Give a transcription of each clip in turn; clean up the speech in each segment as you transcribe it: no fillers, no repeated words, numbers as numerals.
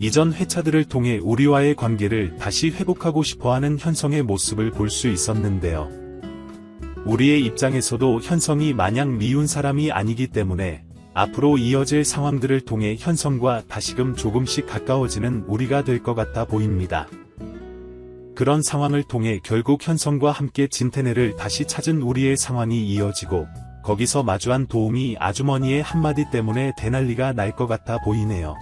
이전 회차들을 통해 우리와의 관계를 다시 회복하고 싶어하는 현성의 모습을 볼 수 있었는데요. 우리의 입장에서도 현성이 마냥 미운 사람이 아니기 때문에 앞으로 이어질 상황들을 통해 현성과 다시금 조금씩 가까워지는 우리가 될 것 같아 보입니다. 그런 상황을 통해 결국 현성과 함께 진태네를 다시 찾은 우리의 상황이 이어지고 거기서 마주한 도우미 아주머니의 한마디 때문에 대난리가 날 것 같아 보이네요.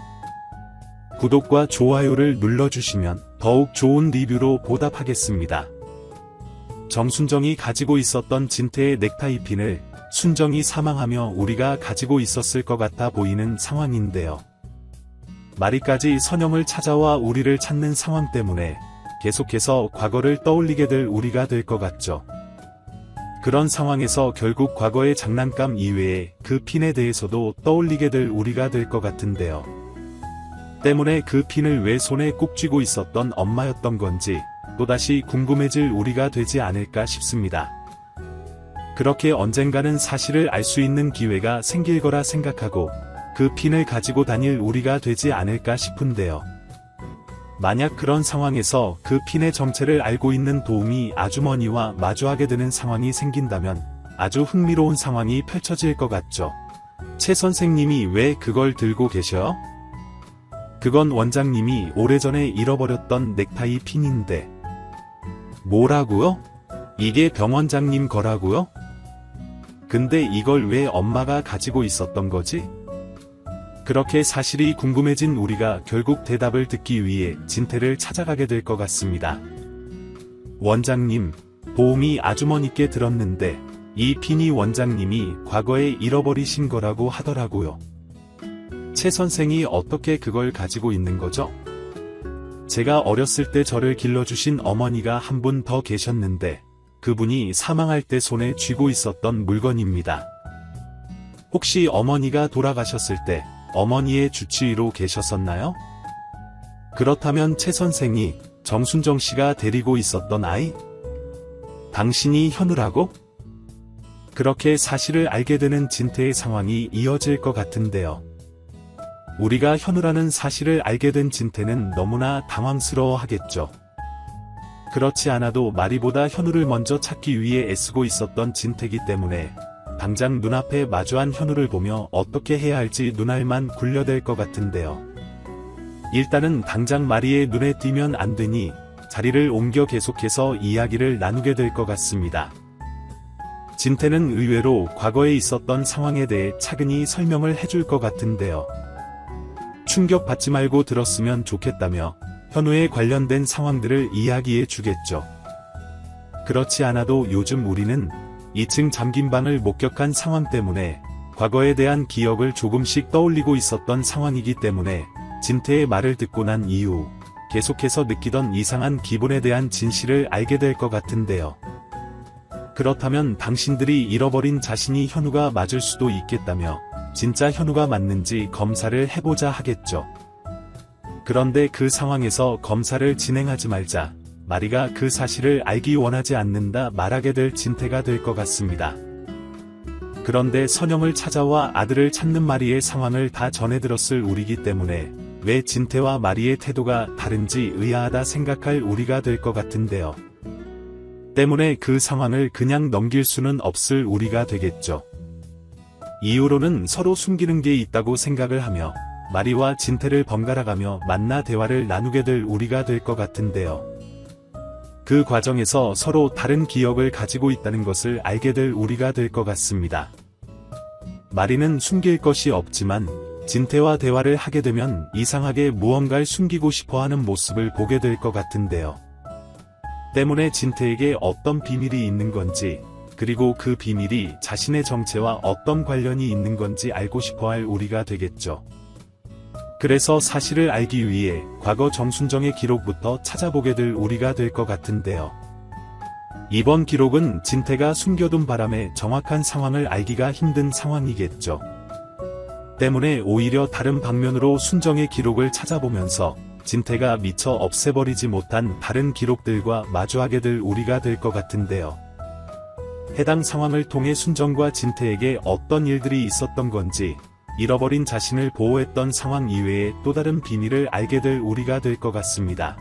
구독과 좋아요를 눌러주시면 더욱 좋은 리뷰로 보답하겠습니다. 정순정이 가지고 있었던 진태의 넥타이 핀을 순정이 사망하며 우리가 가지고 있었을 것 같아 보이는 상황인데요. 마리까지 선영을 찾아와 우리를 찾는 상황 때문에 계속해서 과거를 떠올리게 될 우리가 될 것 같죠. 그런 상황에서 결국 과거의 장난감 이외에 그 핀에 대해서도 떠올리게 될 우리가 될 것 같은데요. 때문에 그 핀을 왜 손에 꼭 쥐고 있었던 엄마였던 건지 또다시 궁금해질 우리가 되지 않을까 싶습니다. 그렇게 언젠가는 사실을 알 수 있는 기회가 생길 거라 생각하고 그 핀을 가지고 다닐 우리가 되지 않을까 싶은데요. 만약 그런 상황에서 그 핀의 정체를 알고 있는 도우미 아주머니와 마주하게 되는 상황이 생긴다면 아주 흥미로운 상황이 펼쳐질 것 같죠. 최 선생님이 왜 그걸 들고 계셔? 그건 원장님이 오래전에 잃어버렸던 넥타이 핀인데. 뭐라고요? 이게 병원장님 거라고요? 근데 이걸 왜 엄마가 가지고 있었던 거지? 그렇게 사실이 궁금해진 우리가 결국 대답을 듣기 위해 진태를 찾아가게 될 것 같습니다. 원장님, 도우미 아주머니께 들었는데 이 핀이 원장님이 과거에 잃어버리신 거라고 하더라고요. 최 선생이 어떻게 그걸 가지고 있는 거죠? 제가 어렸을 때 저를 길러주신 어머니가 한 분 더 계셨는데 그분이 사망할 때 손에 쥐고 있었던 물건입니다. 혹시 어머니가 돌아가셨을 때 어머니의 주치의로 계셨었나요? 그렇다면 최 선생이 정순정 씨가 데리고 있었던 아이? 당신이 현우라고? 그렇게 사실을 알게 되는 진태의 상황이 이어질 것 같은데요. 우리가 현우라는 사실을 알게 된 진태는 너무나 당황스러워 하겠죠. 그렇지 않아도 마리보다 현우를 먼저 찾기 위해 애쓰고 있었던 진태이기 때문에 당장 눈앞에 마주한 현우를 보며 어떻게 해야 할지 눈알만 굴려댈 것 같은데요. 일단은 당장 마리의 눈에 띄면 안 되니 자리를 옮겨 계속해서 이야기를 나누게 될 것 같습니다. 진태는 의외로 과거에 있었던 상황에 대해 차근히 설명을 해줄 것 같은데요. 충격받지 말고 들었으면 좋겠다며 현우에 관련된 상황들을 이야기해 주겠죠. 그렇지 않아도 요즘 우리는 2층 잠긴 방을 목격한 상황 때문에 과거에 대한 기억을 조금씩 떠올리고 있었던 상황이기 때문에 진태의 말을 듣고 난 이후 계속해서 느끼던 이상한 기분에 대한 진실을 알게 될 것 같은데요. 그렇다면 당신들이 잃어버린 자신이 현우가 맞을 수도 있겠다며 진짜 현우가 맞는지 검사를 해보자 하겠죠. 그런데 그 상황에서 검사를 진행하지 말자 마리가 그 사실을 알기 원하지 않는다 말하게 될 진태가 될 것 같습니다. 그런데 선영을 찾아와 아들을 찾는 마리의 상황을 다 전해들었을 우리기 때문에 왜 진태와 마리의 태도가 다른지 의아하다 생각할 우리가 될 것 같은데요. 때문에 그 상황을 그냥 넘길 수는 없을 우리가 되겠죠. 이후로는 서로 숨기는 게 있다고 생각을 하며 마리와 진태를 번갈아가며 만나 대화를 나누게 될 우리가 될 것 같은데요. 그 과정에서 서로 다른 기억을 가지고 있다는 것을 알게 될 우리가 될 것 같습니다. 마리는 숨길 것이 없지만 진태와 대화를 하게 되면 이상하게 무언가를 숨기고 싶어하는 모습을 보게 될 것 같은데요. 때문에 진태에게 어떤 비밀이 있는 건지 그리고 그 비밀이 자신의 정체와 어떤 관련이 있는 건지 알고 싶어할 우리가 되겠죠. 그래서 사실을 알기 위해 과거 정순정의 기록부터 찾아보게 될 우리가 될 것 같은데요. 이번 기록은 진태가 숨겨둔 바람에 정확한 상황을 알기가 힘든 상황이겠죠. 때문에 오히려 다른 방면으로 순정의 기록을 찾아보면서 진태가 미처 없애버리지 못한 다른 기록들과 마주하게 될 우리가 될 것 같은데요. 해당 상황을 통해 순정과 진태에게 어떤 일들이 있었던 건지 잃어버린 자신을 보호했던 상황 이외에 또 다른 비밀을 알게 될 우리가 될 것 같습니다.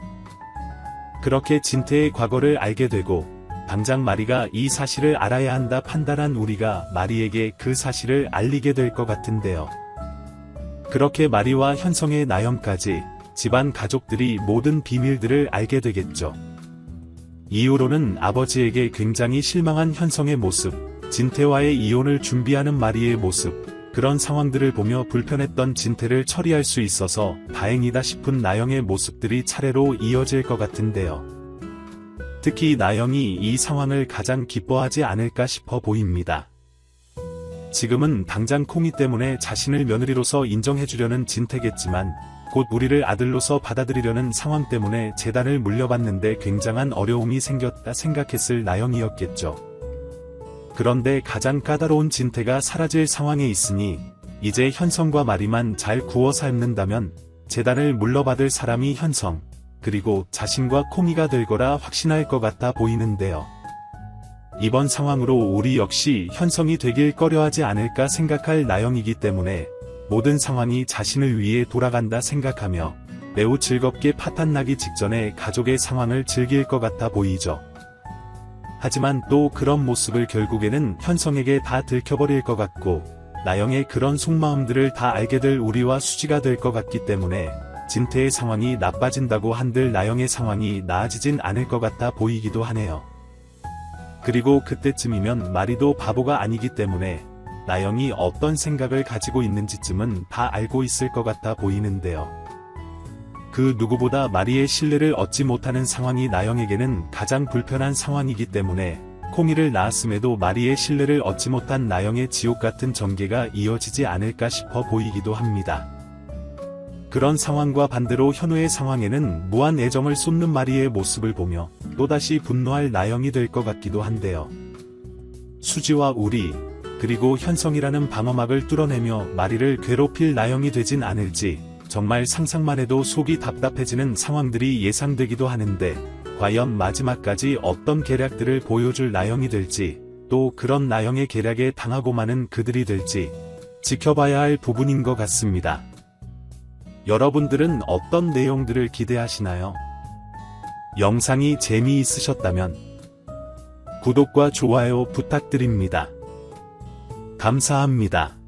그렇게 진태의 과거를 알게 되고 당장 마리가 이 사실을 알아야 한다 판단한 우리가 마리에게 그 사실을 알리게 될 것 같은데요. 그렇게 마리와 현성의 나영까지 집안 가족들이 모든 비밀들을 알게 되겠죠. 이후로는 아버지에게 굉장히 실망한 현성의 모습, 진태와의 이혼을 준비하는 마리의 모습, 그런 상황들을 보며 불편했던 진태를 처리할 수 있어서 다행이다 싶은 나영의 모습들이 차례로 이어질 것 같은데요. 특히 나영이 이 상황을 가장 기뻐하지 않을까 싶어 보입니다. 지금은 당장 콩이 때문에 자신을 며느리로서 인정해주려는 진태겠지만 곧 우리를 아들로서 받아들이려는 상황 때문에 재단을 물려받는데 굉장한 어려움이 생겼다 생각했을 나영이었겠죠. 그런데 가장 까다로운 진태가 사라질 상황에 있으니 이제 현성과 마리만 잘 구워 삶는다면 재단을 물려받을 사람이 현성, 그리고 자신과 콩이가 될 거라 확신할 것 같아 보이는데요. 이번 상황으로 우리 역시 현성이 되길 꺼려하지 않을까 생각할 나영이기 때문에 모든 상황이 자신을 위해 돌아간다 생각하며 매우 즐겁게 파탄나기 직전에 가족의 상황을 즐길 것 같아 보이죠. 하지만 또 그런 모습을 결국에는 현성에게 다 들켜버릴 것 같고 나영의 그런 속마음들을 다 알게 될 우리와 수지가 될 것 같기 때문에 진태의 상황이 나빠진다고 한들 나영의 상황이 나아지진 않을 것 같아 보이기도 하네요. 그리고 그때쯤이면 마리도 바보가 아니기 때문에 나영이 어떤 생각을 가지고 있는지쯤은 다 알고 있을 것 같아 보이는데요. 그 누구보다 마리의 신뢰를 얻지 못하는 상황이 나영에게는 가장 불편한 상황이기 때문에 콩이를 낳았음에도 마리의 신뢰를 얻지 못한 나영의 지옥같은 전개가 이어지지 않을까 싶어 보이기도 합니다. 그런 상황과 반대로 현우의 상황에는 무한 애정을 쏟는 마리의 모습을 보며 또다시 분노할 나영이 될 것 같기도 한데요. 수지와 우리, 그리고 현성이라는 방어막을 뚫어내며 마리를 괴롭힐 나영이 되진 않을지 정말 상상만 해도 속이 답답해지는 상황들이 예상되기도 하는데 과연 마지막까지 어떤 계략들을 보여줄 나영이 될지 또 그런 나영의 계략에 당하고 마는 그들이 될지 지켜봐야 할 부분인 것 같습니다. 여러분들은 어떤 내용들을 기대하시나요? 영상이 재미있으셨다면 구독과 좋아요 부탁드립니다. 감사합니다.